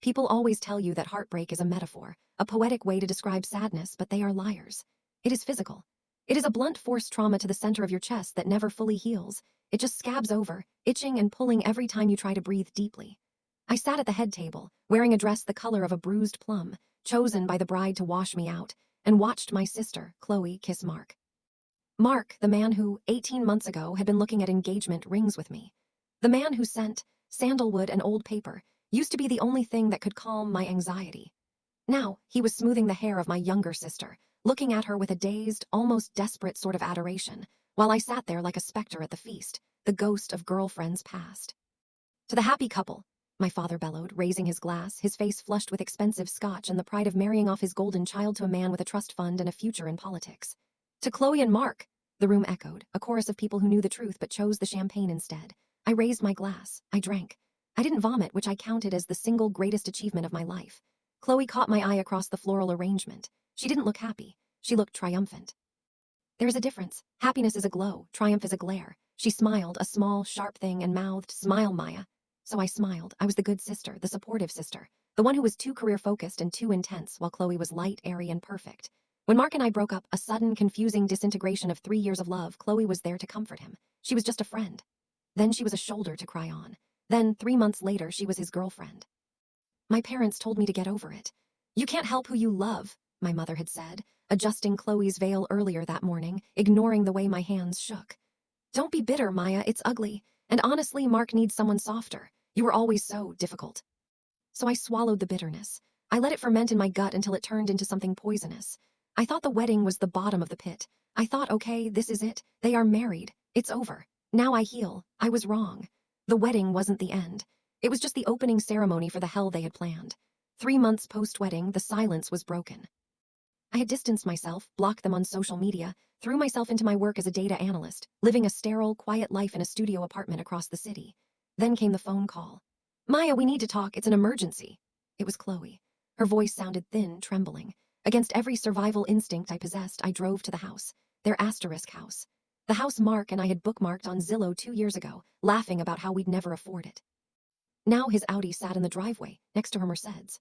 People always tell you that heartbreak is a metaphor, a poetic way to describe sadness, but they are liars. It is physical. It is a blunt force trauma to the center of your chest that never fully heals. It just scabs over, itching and pulling every time you try to breathe deeply. I sat at the head table, wearing a dress the color of a bruised plum, chosen by the bride to wash me out, and watched my sister, Chloe, kiss Mark. Mark, the man who, 18 months ago, had been looking at engagement rings with me. The man who sent sandalwood and old paper used to be the only thing that could calm my anxiety. Now, he was smoothing the hair of my younger sister, looking at her with a dazed, almost desperate sort of adoration, while I sat there like a specter at the feast, the ghost of girlfriends past. To the happy couple, my father bellowed, raising his glass, his face flushed with expensive scotch and the pride of marrying off his golden child to a man with a trust fund and a future in politics. To Chloe and Mark, the room echoed, a chorus of people who knew the truth but chose the champagne instead. I raised my glass. I drank. I didn't vomit, which I counted as the single greatest achievement of my life. Chloe caught my eye across the floral arrangement. She didn't look happy. She looked triumphant. There is a difference. Happiness is a glow. Triumph is a glare. She smiled, a small, sharp thing, and mouthed, "Smile, Maya." So I smiled. I was the good sister, the supportive sister, the one who was too career-focused and too intense, while Chloe was light, airy, and perfect. When Mark and I broke up, a sudden, confusing disintegration of 3 years of love, Chloe was there to comfort him. She was just a friend. Then she was a shoulder to cry on. Then, 3 months later, she was his girlfriend. My parents told me to get over it. "You can't help who you love," my mother had said, adjusting Chloe's veil earlier that morning, ignoring the way my hands shook. "Don't be bitter, Maya, it's ugly. And honestly, Mark needs someone softer. You were always so difficult." So I swallowed the bitterness. I let it ferment in my gut until it turned into something poisonous. I thought the wedding was the bottom of the pit. I thought, okay, this is it. They are married. It's over. Now I heal. I was wrong. The wedding wasn't the end. It was just the opening ceremony for the hell they had planned. 3 months post-wedding, the silence was broken. I had distanced myself, blocked them on social media, threw myself into my work as a data analyst, living a sterile, quiet life in a studio apartment across the city. Then came the phone call. "Maya, we need to talk. It's an emergency." It was Chloe. Her voice sounded thin, trembling. Against every survival instinct I possessed, I drove to the house. Their asterisk house. The house Mark and I had bookmarked on Zillow 2 years ago, laughing about how we'd never afford it. Now his Audi sat in the driveway, next to her Mercedes.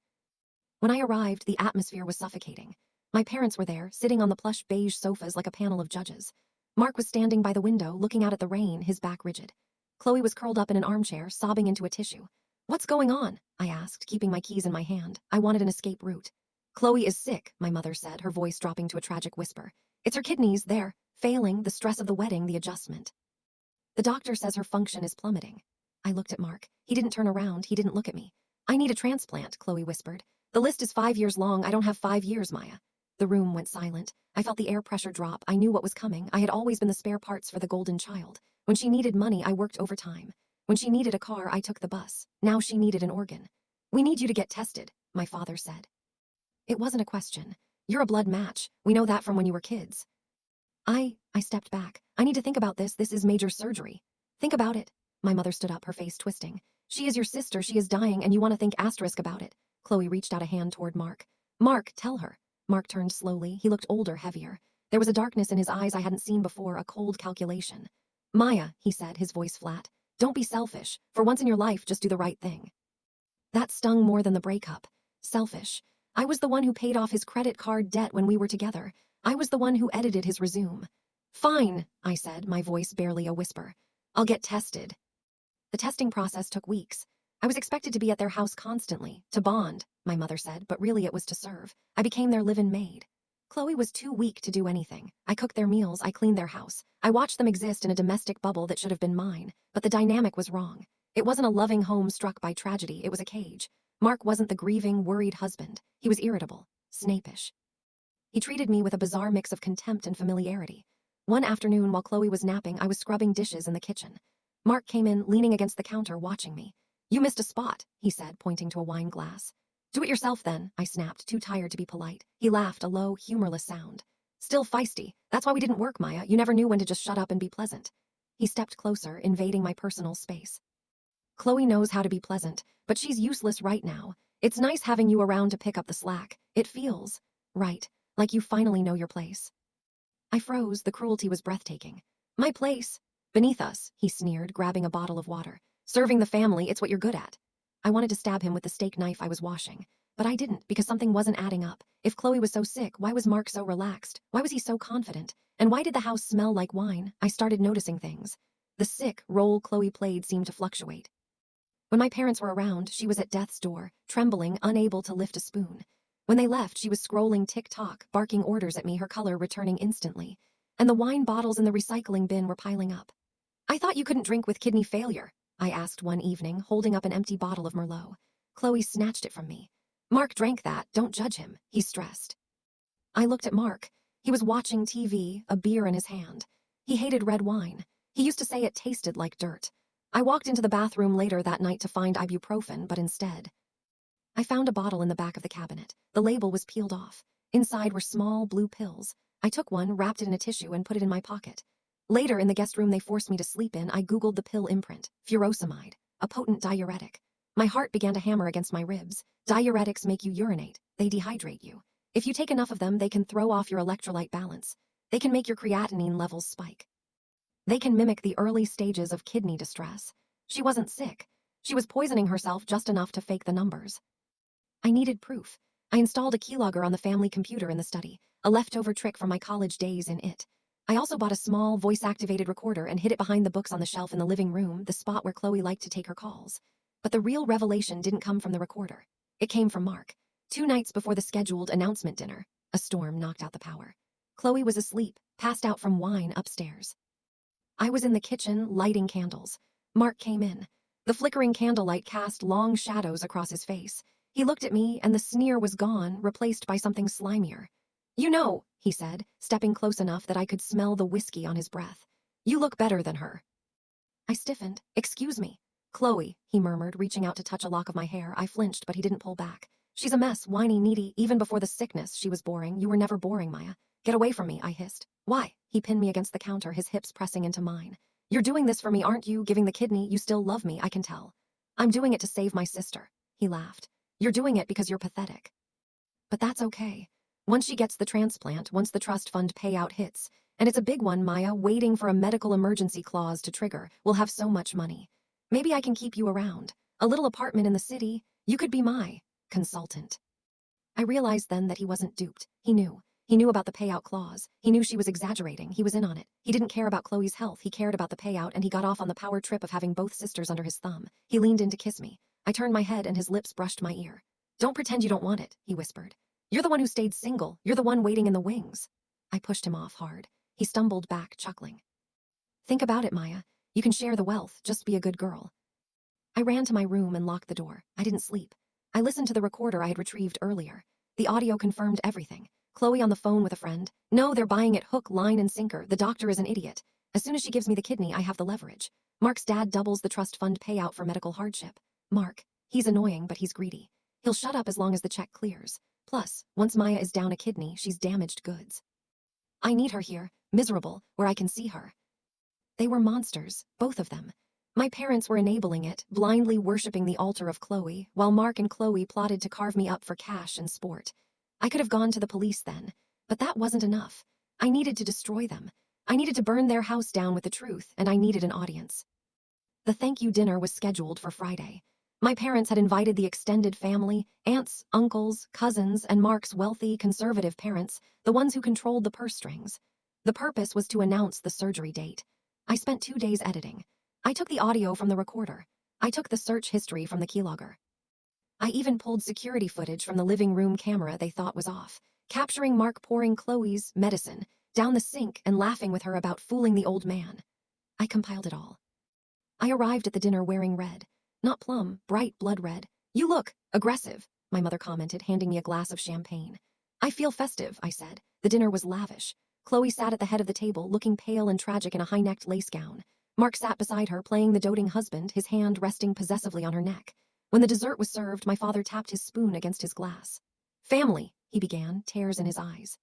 When I arrived, the atmosphere was suffocating. My parents were there, sitting on the plush beige sofas like a panel of judges. Mark was standing by the window, looking out at the rain, his back rigid. Chloe was curled up in an armchair, sobbing into a tissue. "What's going on?" I asked, keeping my keys in my hand. I wanted an escape route. "Chloe is sick," my mother said, her voice dropping to a tragic whisper. "It's her kidneys, they're failing, the stress of the wedding, the adjustment. The doctor says her function is plummeting." I looked at Mark. He didn't turn around, he didn't look at me. "I need a transplant," Chloe whispered. "The list is 5 years long, I don't have 5 years, Maya." The room went silent. I felt the air pressure drop. I knew what was coming. I had always been the spare parts for the golden child. When she needed money, I worked overtime. When she needed a car, I took the bus. Now she needed an organ. "We need you to get tested," my father said. It wasn't a question. "You're a blood match. We know that from when you were kids." I stepped back. "I need to think about this. This is major surgery." "Think about it." My mother stood up, her face twisting. "She is your sister. She is dying, and you want to think asterisk about it." Chloe reached out a hand toward Mark. "Mark, tell her." Mark turned slowly. He looked older, heavier. There was a darkness in his eyes I hadn't seen before, a cold calculation. "Maya," he said, his voice flat. "Don't be selfish. For once in your life, just do the right thing." That stung more than the breakup. Selfish. I was the one who paid off his credit card debt when we were together. I was the one who edited his resume. "Fine," I said, my voice barely a whisper. "I'll get tested." The testing process took weeks. I was expected to be at their house constantly, to bond, my mother said, but really it was to serve. I became their live-in maid. Chloe was too weak to do anything. I cooked their meals, I cleaned their house. I watched them exist in a domestic bubble that should have been mine, but the dynamic was wrong. It wasn't a loving home struck by tragedy, it was a cage. Mark wasn't the grieving, worried husband. He was irritable, snapish. He treated me with a bizarre mix of contempt and familiarity. One afternoon, while Chloe was napping, I was scrubbing dishes in the kitchen. Mark came in, leaning against the counter, watching me. "You missed a spot," he said, pointing to a wine glass. "Do it yourself then," I snapped, too tired to be polite. He laughed, a low, humorless sound. "Still feisty. That's why we didn't work, Maya. You never knew when to just shut up and be pleasant." He stepped closer, invading my personal space. "Chloe knows how to be pleasant, but she's useless right now. It's nice having you around to pick up the slack. It feels right, like you finally know your place." I froze. The cruelty was breathtaking. "My place? Beneath us," he sneered, grabbing a bottle of water. "Serving the family, it's what you're good at." I wanted to stab him with the steak knife I was washing. But I didn't, because something wasn't adding up. If Chloe was so sick, why was Mark so relaxed? Why was he so confident? And why did the house smell like wine? I started noticing things. The sick role Chloe played seemed to fluctuate. When my parents were around, she was at death's door, trembling, unable to lift a spoon. When they left, she was scrolling TikTok, barking orders at me, her color returning instantly. And the wine bottles in the recycling bin were piling up. I thought you couldn't drink with kidney failure, I asked one evening, holding up an empty bottle of Merlot. Chloe snatched it from me. Mark drank that, don't judge him, he stressed. I looked at Mark. He was watching TV, a beer in his hand. He hated red wine. He used to say it tasted like dirt. I walked into the bathroom later that night to find ibuprofen, but instead, I found a bottle in the back of the cabinet. The label was peeled off. Inside were small blue pills. I took one, wrapped it in a tissue, and put it in my pocket. Later, in the guest room they forced me to sleep in, I Googled the pill imprint, furosemide, a potent diuretic. My heart began to hammer against my ribs. Diuretics make you urinate. They dehydrate you. If you take enough of them, they can throw off your electrolyte balance. They can make your creatinine levels spike. They can mimic the early stages of kidney distress. She wasn't sick. She was poisoning herself just enough to fake the numbers. I needed proof. I installed a keylogger on the family computer in the study, a leftover trick from my college days in it. I also bought a small, voice-activated recorder and hid it behind the books on the shelf in the living room, the spot where Chloe liked to take her calls. But the real revelation didn't come from the recorder. It came from Mark. 2 nights before the scheduled announcement dinner, a storm knocked out the power. Chloe was asleep, passed out from wine upstairs. I was in the kitchen, lighting candles. Mark came in. The flickering candlelight cast long shadows across his face. He looked at me, and the sneer was gone, replaced by something slimier. "You know," he said, stepping close enough that I could smell the whiskey on his breath. "You look better than her." I stiffened. "Excuse me." "Chloe," he murmured, reaching out to touch a lock of my hair. I flinched, but he didn't pull back. "She's a mess, whiny, needy. Even before the sickness, she was boring. You were never boring, Maya." "Get away from me," I hissed. "Why?" He pinned me against the counter, his hips pressing into mine. "You're doing this for me, aren't you? Giving the kidney. You still love me, I can tell." "I'm doing it to save my sister." He laughed. "You're doing it because you're pathetic." "But that's okay. Once she gets the transplant, once the trust fund payout hits, and it's a big one, Maya, waiting for a medical emergency clause to trigger, we'll have so much money. Maybe I can keep you around. A little apartment in the city. You could be my consultant." I realized then that he wasn't duped. He knew. He knew about the payout clause. He knew she was exaggerating. He was in on it. He didn't care about Chloe's health. He cared about the payout, and he got off on the power trip of having both sisters under his thumb. He leaned in to kiss me. I turned my head, and his lips brushed my ear. "Don't pretend you don't want it," he whispered. "You're the one who stayed single. You're the one waiting in the wings." I pushed him off hard. He stumbled back, chuckling. "Think about it, Maya. You can share the wealth. Just be a good girl." I ran to my room and locked the door. I didn't sleep. I listened to the recorder I had retrieved earlier. The audio confirmed everything. Chloe on the phone with a friend. "No, they're buying it hook, line, and sinker. The doctor is an idiot. As soon as she gives me the kidney, I have the leverage. Mark's dad doubles the trust fund payout for medical hardship. Mark, he's annoying, but he's greedy. He'll shut up as long as the check clears. Plus, once Maya is down a kidney, she's damaged goods. I need her here, miserable, where I can see her." They were monsters, both of them. My parents were enabling it, blindly worshipping the altar of Chloe, while Mark and Chloe plotted to carve me up for cash and sport. I could have gone to the police then, but that wasn't enough. I needed to destroy them. I needed to burn their house down with the truth, and I needed an audience. The thank you dinner was scheduled for Friday. My parents had invited the extended family, aunts, uncles, cousins, and Mark's wealthy, conservative parents, the ones who controlled the purse strings. The purpose was to announce the surgery date. I spent 2 days editing. I took the audio from the recorder. I took the search history from the keylogger. I even pulled security footage from the living room camera they thought was off, capturing Mark pouring Chloe's medicine down the sink and laughing with her about fooling the old man. I compiled it all. I arrived at the dinner wearing red. Not plum, bright blood red. "You look aggressive," my mother commented, handing me a glass of champagne. "I feel festive," I said. The dinner was lavish. Chloe sat at the head of the table, looking pale and tragic in a high-necked lace gown. Mark sat beside her, playing the doting husband, his hand resting possessively on her neck. When the dessert was served, my father tapped his spoon against his glass. "Family," he began, tears in his eyes.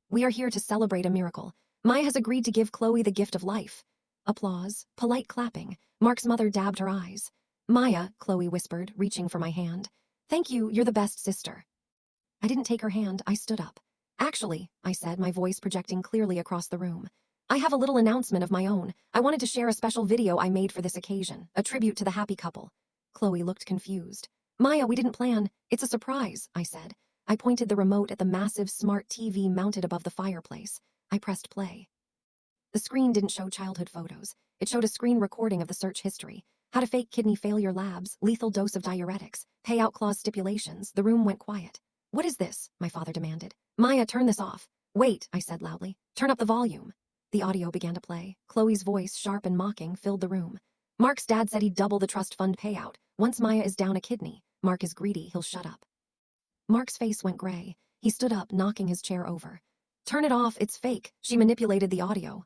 "We are here to celebrate a miracle. Maya has agreed to give Chloe the gift of life." Applause, polite clapping. Mark's mother dabbed her eyes. "Maya," Chloe whispered, reaching for my hand. "Thank you, you're the best sister." I didn't take her hand, I stood up. "Actually," I said, my voice projecting clearly across the room, "I have a little announcement of my own. I wanted to share a special video I made for this occasion, a tribute to the happy couple." Chloe looked confused. Maya, we didn't plan. It's a surprise, I said. I pointed the remote at the massive smart TV mounted above the fireplace. I pressed play. The screen didn't show childhood photos. It showed a screen recording of the search history. How to fake kidney failure labs, lethal dose of diuretics, payout clause stipulations. The room went quiet. What is this? My father demanded. Maya, turn this off. Wait, I said loudly. Turn up the volume. The audio began to play. Chloe's voice, sharp and mocking, filled the room. Mark's dad said he'd double the trust fund payout. Once Maya is down a kidney, Mark is greedy, he'll shut up. Mark's face went gray. He stood up, knocking his chair over. Turn it off, it's fake. She manipulated the audio.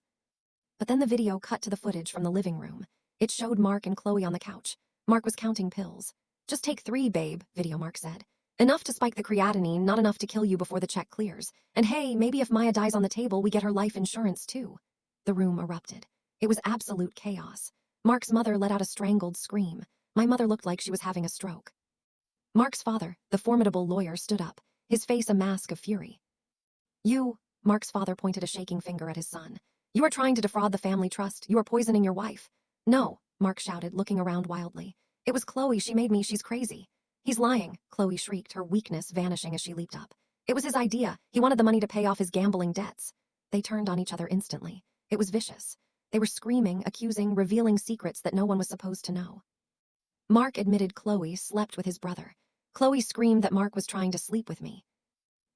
But then the video cut to the footage from the living room. It showed Mark and Chloe on the couch. Mark was counting pills. Just take 3, babe, video Mark said. Enough to spike the creatinine, not enough to kill you before the check clears. And hey, maybe if Maya dies on the table, we get her life insurance too. The room erupted. It was absolute chaos. Mark's mother let out a strangled scream. My mother looked like she was having a stroke. Mark's father, the formidable lawyer, stood up, his face a mask of fury. You, Mark's father pointed a shaking finger at his son. You are trying to defraud the family trust. You are poisoning your wife. No, Mark shouted, looking around wildly. It was Chloe. She made me. She's crazy. He's lying, Chloe shrieked, her weakness vanishing as she leaped up. It was his idea. He wanted the money to pay off his gambling debts. They turned on each other instantly. It was vicious. They were screaming, accusing, revealing secrets that no one was supposed to know. Mark admitted Chloe slept with his brother. Chloe screamed that Mark was trying to sleep with me.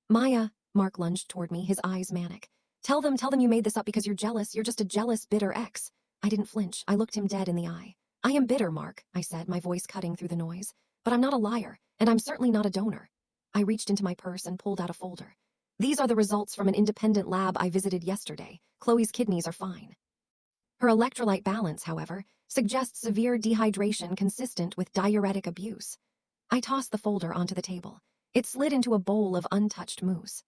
Maya, Mark lunged toward me, his eyes manic. Tell them you made this up because you're jealous. You're just a jealous, bitter ex. I didn't flinch. I looked him dead in the eye. I am bitter, Mark, I said, my voice cutting through the noise. But I'm not a liar, and I'm certainly not a donor. I reached into my purse and pulled out a folder. These are the results from an independent lab I visited yesterday. Chloe's kidneys are fine. Her electrolyte balance, however, suggests severe dehydration consistent with diuretic abuse. I tossed the folder onto the table. It slid into a bowl of untouched mousse.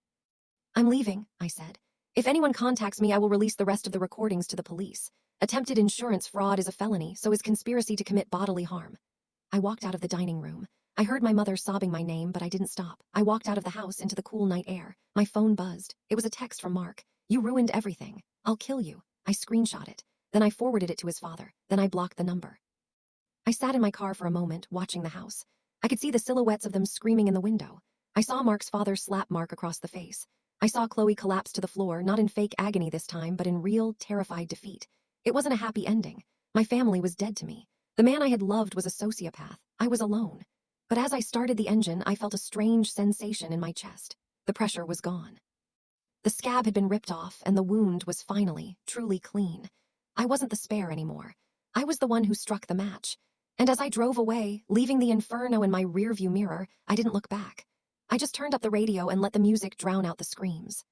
I'm leaving, I said. If anyone contacts me, I will release the rest of the recordings to the police. Attempted insurance fraud is a felony, so is conspiracy to commit bodily harm. I walked out of the dining room. I heard my mother sobbing my name, but I didn't stop. I walked out of the house into the cool night air. My phone buzzed. It was a text from Mark. You ruined everything. I'll kill you. I screenshot it. Then I forwarded it to his father. Then I blocked the number. I sat in my car for a moment, watching the house. I could see the silhouettes of them screaming in the window. I saw Mark's father slap Mark across the face. I saw Chloe collapse to the floor, not in fake agony this time, but in real, terrified defeat. It wasn't a happy ending. My family was dead to me. The man I had loved was a sociopath. I was alone. But as I started the engine, I felt a strange sensation in my chest. The pressure was gone. The scab had been ripped off, and the wound was finally, truly clean. I wasn't the spare anymore. I was the one who struck the match. And as I drove away, leaving the inferno in my rearview mirror, I didn't look back. I just turned up the radio and let the music drown out the screams.